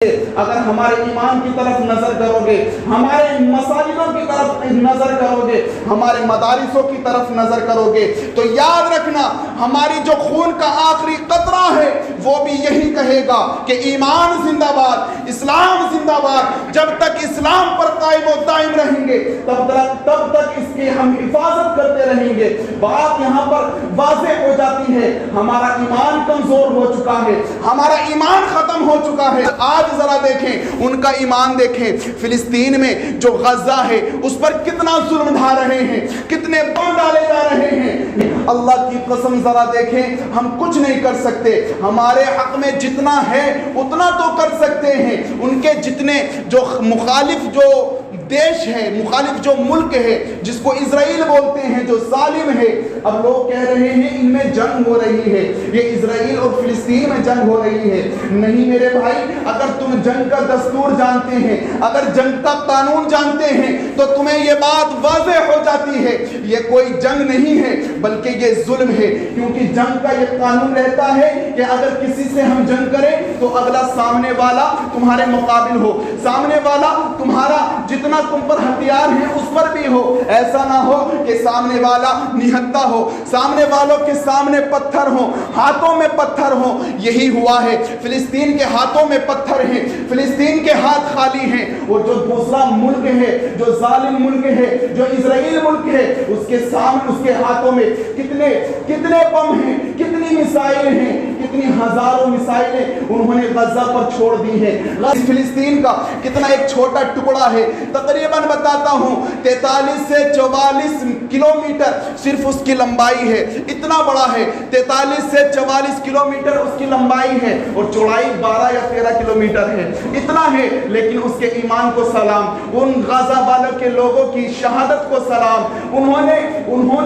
اگر ہمارے ایمان کی طرف نظر کرو گے، ہمارے مساجدوں کی طرف نظر کرو گے، ہمارے مدارسوں کی طرف نظر کرو گے، تو یاد رکھنا ہماری جو خون کا آخری قطرہ ہے وہ بھی یہی کہے گا کہ ایمان زندہ باد، اسلام زندہ باد۔ جب تک اسلام پر قائم و دائم رہیں گے تب تک اس کی ہم حفاظت کرتے رہیں گے۔ بات یہاں پر واضح ہو جاتی ہے، ہمارا ایمان کمزور ہو چکا ہے، ہمارا ایمان ختم ہو چکا ہے۔ آج ذرا دیکھیں ان کا ایمان دیکھیں، فلسطین میں جو غزہ ہے اس پر کتنا ظلم ڈھا رہے ہیں، کتنے بم ڈالے جا رہے ہیں۔ اللہ کی قسم ذرا دیکھیں، ہم کچھ نہیں کر سکتے، ہمارے حق میں جتنا ہے اتنا تو کر سکتے ہیں۔ ان کے جتنے جو مخالف جو دیش ہے، مخالف جو ملک ہے جس کو اسرائیل بولتے ہیں، جو ظالم ہے، اب لوگ کہہ رہے ہیں ان میں جنگ ہو رہی ہے، یہ اسرائیل اور فلسطین میں جنگ ہو رہی ہے۔ نہیں میرے بھائی، اگر تم جنگ کا دستور جانتے ہیں، اگر جنگ کا قانون جانتے ہیں تو تمہیں یہ بات واضح ہو جاتی ہے یہ کوئی جنگ نہیں ہے بلکہ یہ ظلم ہے، کیونکہ جنگ کا یہ قانون رہتا ہے کہ اگر کسی سے ہم جنگ کریں تو اگلا سامنے والا تمہارے مقابل ہو، سامنے والا تمہارا جتنا تم پر ہتھیار ہیں اس پر بھی ہو، ایسا نہ ہو کہ سامنے والا نہتا ہو، سامنے والوں کے سامنے پتھر ہوں، ہاتھوں میں پتھر ہوں۔ یہی ہوا ہے، فلسطین کے ہاتھوں میں پتھر ہیں، فلسطین کے ہاتھ خالی ہیں، اور جو دوسرا ملک ہے، جو ظالم ملک ہے، جو اسرائیل ملک ہے، اس کے سامنے اس کے ہاتھوں میں کتنے بم ہیں، کتنی میسائل ہیں، کتنی ہزاروں میسائلیں انہوں نے غزہ پر چھوڑ دی ہیں۔ فلسطین کا کتنا ایک چھوٹا ٹکڑا ہے، تقریباً بتاتا ہوں 43 سے 44 کلومیٹر صرف اس کی لمبائی ہے، اتنا بڑا ہے، 43 سے 44 کلومیٹر اس کی لمبائی ہے اور چوڑائی 12 یا 13 کلومیٹر ہے، اتنا ہے، لیکن اس کے ایمان کو سلام، ان غزہ والوں کے لوگوں کی شہادت کو سلام۔ انہوں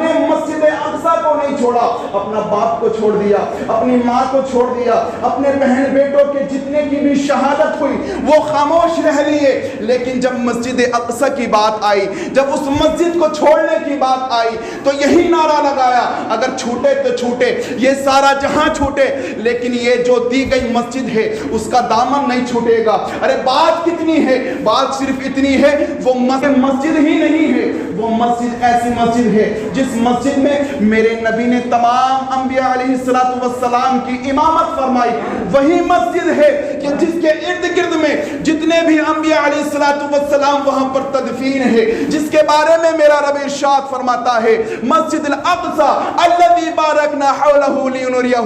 نے مسجد اقصی کو نہیں چھوڑا، اپنا باپ کو چھوڑ دیا، اپنی ماں کو چھوڑ دیا، اپنے بہن بیٹوں کے جتنے کی بھی شہادت ہوئی وہ خاموش رہ لیے، لیکن جب مسجد اقصی کی بات آئی، جب اس مسجد کو چھوڑنے کی بات آئی تو یہی نعرہ لگایا، اگر چھوٹے تو چھوٹے، یہ سارا جہاں چھوٹے لیکن یہ جو دی گئی مسجد ہے اس کا دامن نہیں چھوٹے گا۔ ارے بات کتنی ہے، بات صرف اتنی ہے، وہ مسجد ہی نہیں ہے، وہ مسجد ایسی مسجد ہے جس مسجد میں میرے نبی نے تمام انبیاء علیہ السلام کی امامت فرمائی، وہی مسجد ہے کہ جس کے ارد گرد میں جتنے بھی انبیاء علیہ السلام وہاں پر تدفین ہے، جس کے بارے میں میرا رب ارشاد فرماتا ہے مسجد الاقصی الذی بارکنا حولہ لنریہ،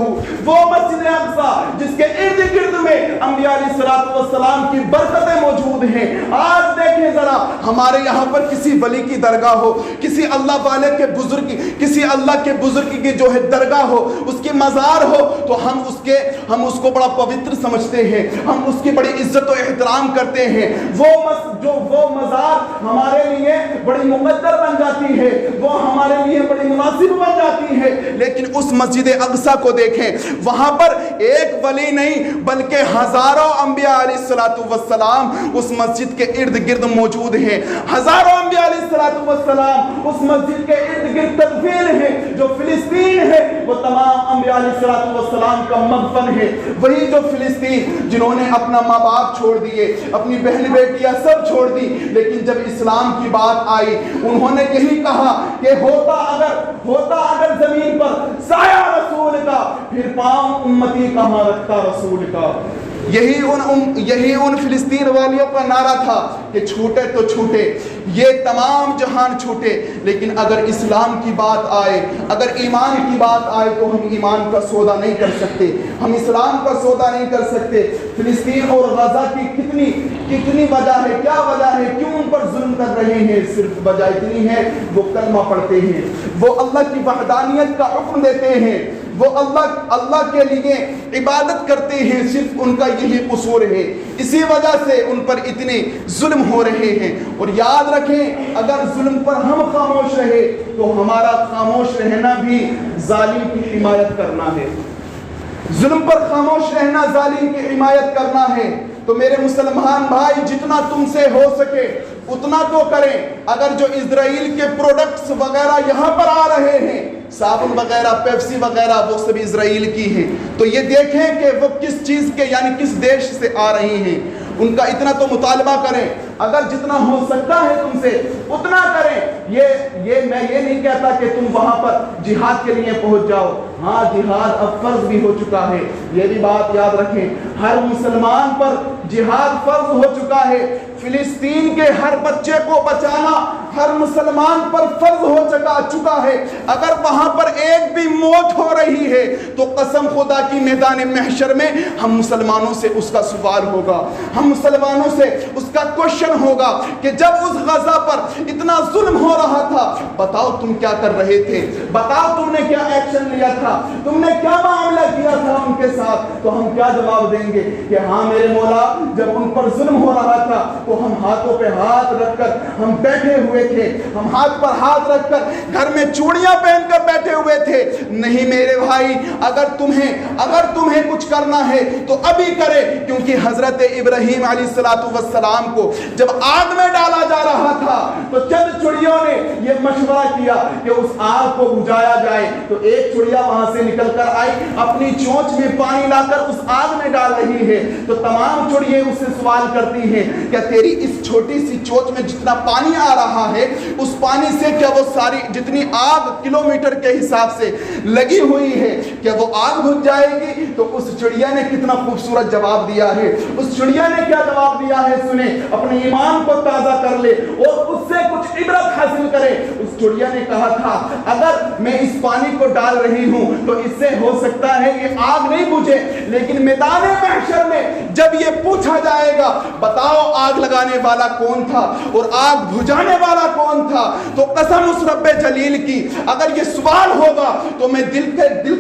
وہ مسجد اقصی جس کے ارد گرد میں انبیاء علیہ السلام کی برکتیں موجود ہیں۔ آج دیکھیں ذرا، ہمارے یہاں پر کسی ولی کی درگاہ ہو، کسی اللہ والے کے بزرگ، کسی اللہ کے بزرگ کی جو ہے درگاہ ہو، اس کی مزار ہو، تو ہم اس کو بڑا پوتر سمجھتے ہیں، ہم اس کی بڑی عزت و احترام کرتے ہیں، وہ مزار ہمارے لیے بڑی مقدر بن جاتی ہے، وہ ہمارے لیے بڑی مناسب بن جاتی ہے۔ لیکن اس مسجد اقصی کو دیکھیں، وہاں پر ایک ولی نہیں بلکہ ہزاروں انبیاء علیہ السلام اس مسجد کے ارد گرد موجود ہیں، ہزاروں انبیاء علیہ السلام اس مسجد کے ارد گرد تدفین ہیں۔ جو فلسطین ہے وہ تمام انبیاء علیہ السلام کا مدفن ہے، وہی جو فلسطین جنہوں نے اپنا ماں باپ چھوڑ دیے، اپنی بہن بیٹیاں سب چھوڑ دی، لیکن جب اسلام کی بات آئی انہوں نے یہی کہا کہ ہوتا اگر زمین پر سایہ رسول کا، پھر پاؤں امتی کہاں رکھتا رسول کا۔ یہی ان فلسطین والیوں کا نعرہ تھا کہ چھوٹے تو چھوٹے، یہ تمام جہان چھوٹے، لیکن اگر اسلام کی بات آئے، اگر ایمان کی بات آئے تو ہم ایمان کا سودا نہیں کر سکتے، ہم اسلام کا سودا نہیں کر سکتے۔ فلسطین اور غزہ کی کتنی وجہ ہے، کیا وجہ ہے، کیوں ان پر ظلم کر رہے ہیں؟ صرف وجہ اتنی ہے، وہ کلمہ پڑھتے ہیں، وہ اللہ کی وحدانیت کا حکم دیتے ہیں، وہ اللہ کے لیے عبادت کرتے ہیں، صرف ان کا یہی قصور ہے، اسی وجہ سے ان پر اتنے ظلم ہو رہے ہیں۔ اور یاد رکھیں، اگر ظلم پر ہم خاموش رہے تو ہمارا خاموش رہنا بھی ظالم کی حمایت کرنا ہے، ظلم پر خاموش رہنا ظالم کی حمایت کرنا ہے۔ تو میرے مسلمان بھائی، جتنا تم سے ہو سکے اتنا تو کریں۔ اگر جو اسرائیل کے پروڈکٹس وغیرہ یہاں پر آ رہے ہیں صابن وغیرہ، پیپسی وغیرہ وہ سب اسرائیل کی ہیں۔ تو یہ دیکھیں کہ وہ کس چیز کے یعنی کس دیش سے آ رہی ہیں، ان کا اتنا تو مطالبہ کریں، اگر جتنا ہو سکتا ہے تم سے اتنا کریں۔ میں یہ نہیں کہتا کہ تم وہاں پر جہاد کے لیے پہنچ جاؤ، ہاں جہاد اب فرض بھی ہو چکا ہے، یہ بھی بات یاد رکھیں، ہر مسلمان پر جہاد فرض ہو چکا ہے۔ فلسطین کے ہر بچے کو بچانا ہر مسلمان پر فرض ہو چکا ہے۔ اگر وہاں پر ایک بھی موت ہو رہی ہے تو قسم خدا کی میدان محشر میں ہم مسلمانوں سے اس کا سوال ہوگا، ہم مسلمانوں سے اس کا کوشچن ہوگا کہ جب اس غزہ پر اتنا ظلم ہو رہا تھا، بتاؤ تم کیا کر رہے تھے، بتاؤ تم نے کیا ایکشن لیا تھا، تم نے کیا معاملہ کیا تھا ان کے ساتھ۔ تو ہم کیا جواب دیں گے کہ ہاں میرے مولا، جب ان پر ظلم ہو رہا تھا تو ہم ہاتھوں پہ ہاتھ رکھ کر ہم بیٹھے ہوئے تھے، ہم ہاتھ پر ہاتھ رکھ کر گھر میں چوڑیاں پہن کر بیٹھے ہوئے تھے۔ نہیں میرے بھائی، اگر تمہیں کچھ کرنا ہے تو ابھی کرے، کیونکہ حضرت ابراہیم علیہ السلام کو جب آگ میں ڈالا جا رہا تھا تو چند چڑیوں نے یہ مشورہ کیا کہ اس آگ کو بجھایا جائے۔ تو ایک چڑیا وہاں سے نکل کر آئی، اپنی چونچ میں پانی لا کر اس آگ میں ڈال رہی ہے، تو تمام چڑیے اس سے سوال کرتی ہیں کہ تیری اس چھوٹی سی چونچ میں جتنا پانی آ رہا ہے، اس پانی سے کیا وہ ساری جتنی آگ کلومیٹر کے حساب سے لگی ہوئی ہے کیا وہ آگ بجھ جائے گی؟ تو اس چڑیا نے کتنا خوبصورت جواب دیا ہے، اس چڑیا نے کیا جواب دیا ہے سنیں، اپنے ایمان کو تازہ کر لے اور اس سے کچھ عبرت حاصل کرے۔ اس چڑیا نے کہا تھا اگر میں اس پانی کو ڈال رہی ہوں تو اس سے ہو سکتا ہے یہ آگ نہیں بجھے، لیکن میدان محشر میں جب یہ پوچھا جائے گا بتاؤ آگ لگانے والا کون تھا اور آگ بجھانے والا کون تھا، تو قسم اس رب جلیل کی اگر یہ سوال ہوگا تو میں دل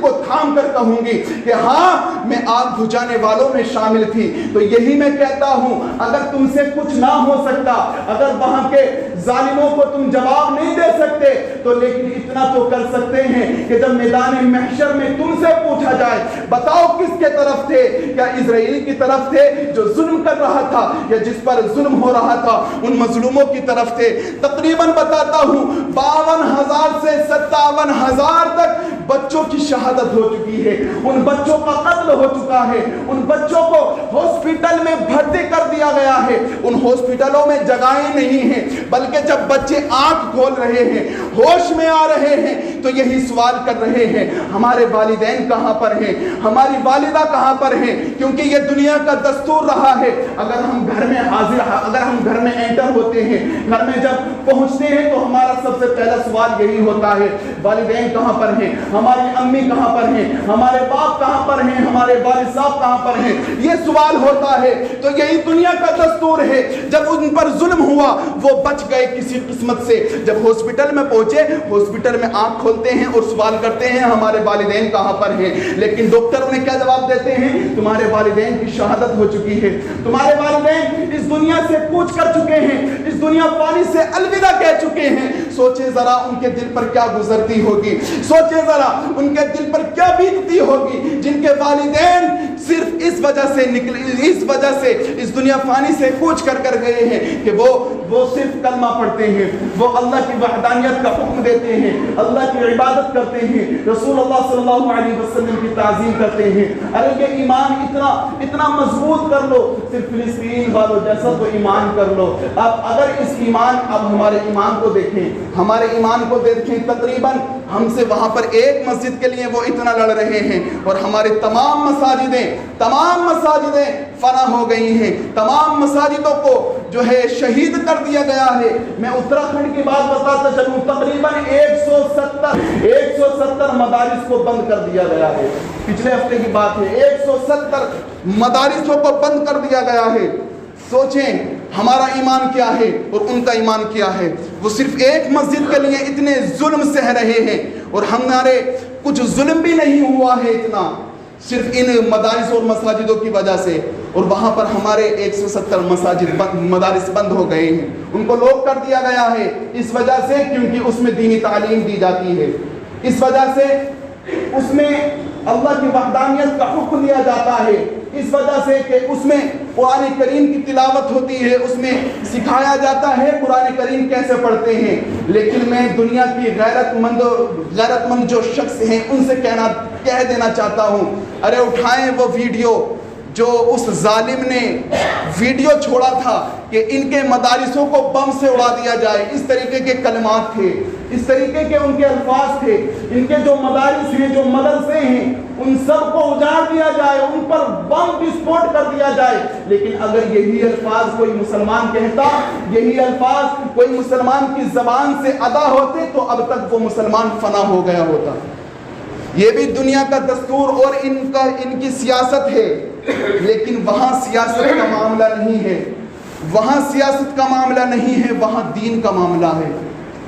کو تھام کر کہوں گی کہ ہاں میں آگ بجھانے والوں میں شامل تھی۔ تو یہی میں کہتا ہوں، اگر تم سے کچھ نہ ہو سکتا، اگر وہاں کے ظالموں کو تم جواب نہیں دے سکتے، تو لیکن اتنا تو کر سکتے ہیں کہ جب میدان محشر میں تم سے پوچھا جائے بتاؤ کس کے طرف تھے، کیا اسرائیل کی طرف تھے جو ظلم کر رہا تھا، یا جس پر ظلم ہو رہا تھا ان مظلوموں کی طرف تھے؟ تقریباً بتاتا ہوں 52,000 سے 57,000 تک بچوں کی شہادت ہو چکی ہے، ان بچوں کا قتل ہو چکا ہے، ان بچوں کو ہاسپٹل میں بھرتی کر دیا گیا ہے، ان ہاسپٹلوں میں جگہیں نہیں ہیں، بلکہ جب بچے آنکھ کھول رہے ہیں، ہوش میں آ رہے ہیں، تو یہی سوال کر رہے ہیں ہمارے والدین کہاں پر ہیں، ہماری والدہ کہاں پر ہیں؟ کیونکہ یہ دنیا کا دستور رہا ہے، اگر ہم گھر میں انٹر ہوتے ہیں، گھر میں جب پہنچتے ہیں تو ہمارا سب سے پہلا سوال یہی ہوتا ہے والدین کہاں پر ہیں، ہماری امی کہاں پر ہیں، ہمارے باپ کہاں پر ہیں، ہمارے والد صاحب کہاں پر ہیں، یہ سوال ہوتا ہے۔ تو یہی دنیا کا دستور ہے، جب ان پر ظلم ہوا وہ بچ گئے کسی قسمت سے، جب ہاسپٹل میں پہنچے، ہاسپٹل میں آنکھ کھولتے ہیں اور سوال کرتے ہیں ہمارے والدین کہاں پر ہیں، لیکن ڈاکٹر انہیں کیا جواب دیتے ہیں؟ تمہارے والدین کی شہادت ہو چکی ہے، تمہارے والدین اس دنیا سے کوچ کر چکے ہیں، اس دنیا پانی سے الوداع کہہ چکے ہیں۔ سوچیں ذرا ان کے دل پر کیا گزرتی ہوگی، سوچیں ذرا ان کے دل پر کیا بیتتی ہوگی، جن کے والدین صرف اس وجہ سے اس دنیا فانی سے کوچ کر گئے ہیں کہ وہ صرف کلمہ پڑھتے ہیں، وہ اللہ کی وحدانیت کا حکم دیتے ہیں، اللہ کی عبادت کرتے ہیں، رسول اللہ صلی اللہ علیہ وسلم کی تعظیم کرتے ہیں۔ ارے یہ ایمان اتنا مضبوط کر لو، صرف فلسطین والوں جیسا تو ایمان کر لو۔ اب ہمارے ایمان کو دیکھیں، ہمارے ایمان کو دیکھیں، تقریباً ہم سے وہاں پر ایک مسجد کے لیے وہ اتنا لڑ رہے ہیں، اور ہمارے تمام مساجدیں فنا ہو گئی ہیں، تمام مساجدوں کو جو ہے شہید کر دیا گیا ہے۔ میں اتراکھنڈ کی بات بتاتا چلوں، تقریباً 170 مدارس کو بند کر دیا گیا ہے، پچھلے ہفتے کی بات ہے، 170 مدارسوں کو بند کر دیا گیا ہے۔ سوچیں ہمارا ایمان کیا ہے اور ان کا ایمان کیا ہے۔ وہ صرف ایک مسجد کے لیے اتنے ظلم سہ رہے ہیں، اور ہمارے کچھ ظلم بھی نہیں ہوا ہے اتنا، صرف ان مدارس اور مساجدوں کی وجہ سے، اور وہاں پر ہمارے 170 مدارس بند ہو گئے ہیں، ان کو لوک کر دیا گیا ہے، اس وجہ سے کیونکہ اس میں دینی تعلیم دی جاتی ہے، اس وجہ سے اس میں اللہ کی وحدانیت کا حکم دیا جاتا ہے، اس وجہ سے کہ اس میں قرآن کریم کی تلاوت ہوتی ہے، اس میں سکھایا جاتا ہے قرآن کریم کیسے پڑھتے ہیں، لیکن میں دنیا کی غیرت مند جو شخص ہیں ان سے کہہ دینا چاہتا ہوں، ارے اٹھائیں وہ ویڈیو جو اس ظالم نے ویڈیو چھوڑا تھا کہ ان کے مدارسوں کو بم سے اڑا دیا جائے، اس طریقے کے کلمات تھے، اس طریقے کے ان کے الفاظ تھے، ان کے جو مدارس ہیں، جو مدرسے ہیں، ان سب کو اجاڑ دیا جائے، ان پر بم وسفوٹ کر دیا جائے۔ لیکن اگر یہی الفاظ کوئی مسلمان کہتا، یہی الفاظ کوئی مسلمان کی زبان سے ادا ہوتے تو اب تک وہ مسلمان فنا ہو گیا ہوتا۔ یہ بھی دنیا کا دستور اور ان کی سیاست ہے، لیکن وہاں سیاست کا معاملہ نہیں ہے، وہاں سیاست کا معاملہ نہیں ہے، وہاں دین کا معاملہ ہے۔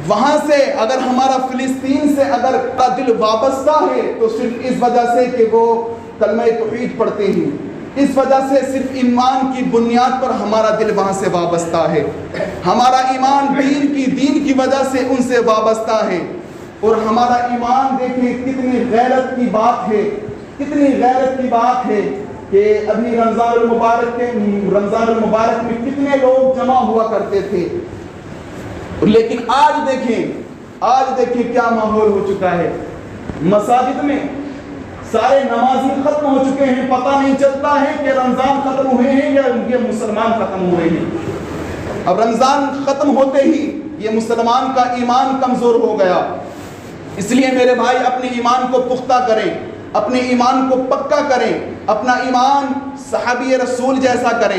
وہاں سے اگر ہمارا فلسطین سے اگر کا دل وابستہ ہے تو صرف اس وجہ سے کہ وہ کلمہ توحید پڑھتے ہیں، اس وجہ سے صرف ایمان کی بنیاد پر ہمارا دل وہاں سے وابستہ ہے، ہمارا ایمان دین کی وجہ سے ان سے وابستہ ہے۔ اور ہمارا ایمان دیکھیں کتنی غیرت کی بات ہے، کتنی غیرت کی بات ہے کہ ابھی رمضان المبارک میں کتنے لوگ جمع ہوا کرتے تھے، لیکن آج دیکھیں کیا ماحول ہو چکا ہے۔ مساجد میں سارے نمازی ختم ہو چکے ہیں، پتہ نہیں چلتا ہے کہ رمضان ختم ہوئے ہیں یا یہ مسلمان ختم ہوئے ہیں۔ اب رمضان ختم ہوتے ہی یہ مسلمان کا ایمان کمزور ہو گیا۔ اس لیے میرے بھائی اپنے ایمان کو پختہ کریں، اپنے ایمان کو پکا کریں، اپنا ایمان صحابی رسول جیسا کریں۔